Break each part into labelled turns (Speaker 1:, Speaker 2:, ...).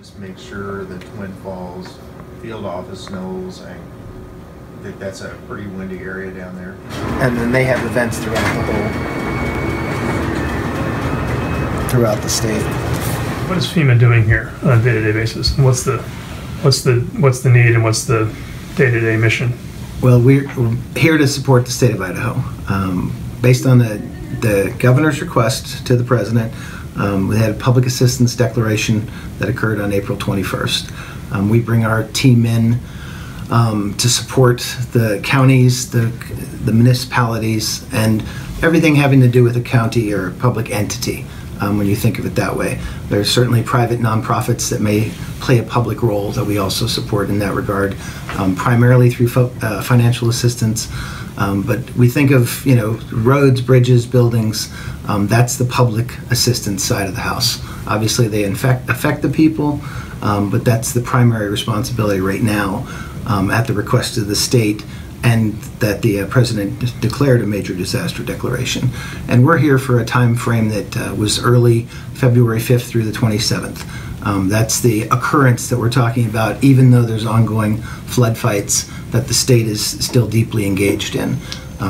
Speaker 1: Just make sure the Twin Falls field office knows. I think that's a pretty windy area down there.
Speaker 2: And then they have events throughout the state.
Speaker 3: What is FEMA doing here on a day-to-day basis? And what's the need and what's the day-to-day mission?
Speaker 2: Well, we're here to support the state of Idaho. Based on the governor's request to the president, we had a public assistance declaration that occurred on April 21st. We bring our team in to support the counties, the municipalities, and everything having to do with a county or a public entity. When you think of it that way, there's certainly private nonprofits that may play a public role that we also support in that regard, primarily through financial assistance. But we think of, roads, bridges, buildings. That's the public assistance side of the house. Obviously, they affect the people, but that's the primary responsibility right now at the request of the state, and that the president declared a major disaster declaration. And we're here for a time frame that was early February 5th through the 27th. That's the occurrence that we're talking about, even though there's ongoing flood fights that the state is still deeply engaged in.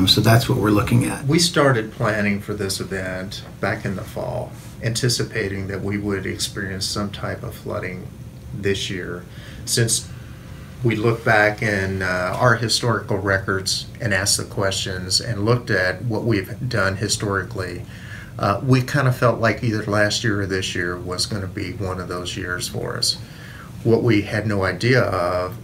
Speaker 2: So that's what we're looking at.
Speaker 1: We started planning for this event back in the fall, anticipating that we would experience some type of flooding this year. Since we looked back in our historical records and asked the questions and looked at what we've done historically, we kind of felt like either last year or this year was going to be one of those years for us. What we had no idea of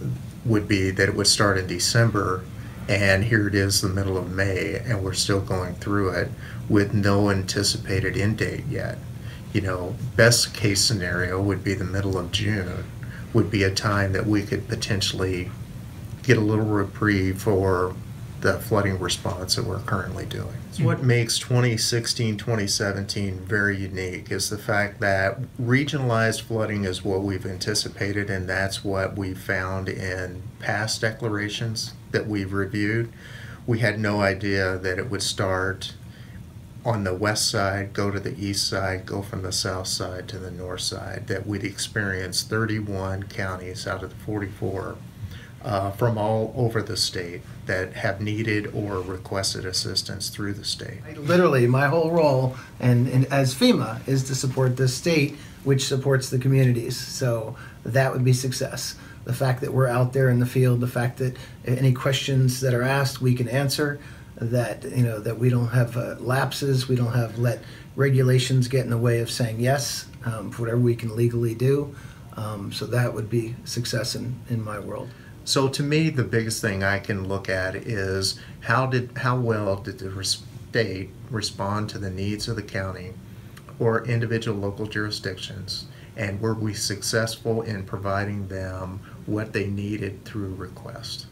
Speaker 1: would be that it would start in December, and here it is the middle of May, and we're still going through it with no anticipated end date yet. Best case scenario would be the middle of June, would be a time that we could potentially get a little reprieve for the flooding response that we're currently doing. So what makes 2016, 2017 very unique is the fact that regionalized flooding is what we've anticipated, and that's what we found in past declarations that we've reviewed. We had no idea that it would start on the west side, go to the east side, go from the south side to the north side, that we'd experience 31 counties out of the 44 from all over the state that have needed or requested assistance through the state.
Speaker 2: Literally, my whole role and as FEMA is to support the state, which supports the communities. So that would be success. The fact that we're out there in the field, the fact that any questions that are asked we can answer, that that we don't have lapses, we don't have let regulations get in the way of saying yes for whatever we can legally do. So that would be success in my world.
Speaker 1: So to me, the biggest thing I can look at is how well did the state respond to the needs of the county or individual local jurisdictions, and were we successful in providing them what they needed through request?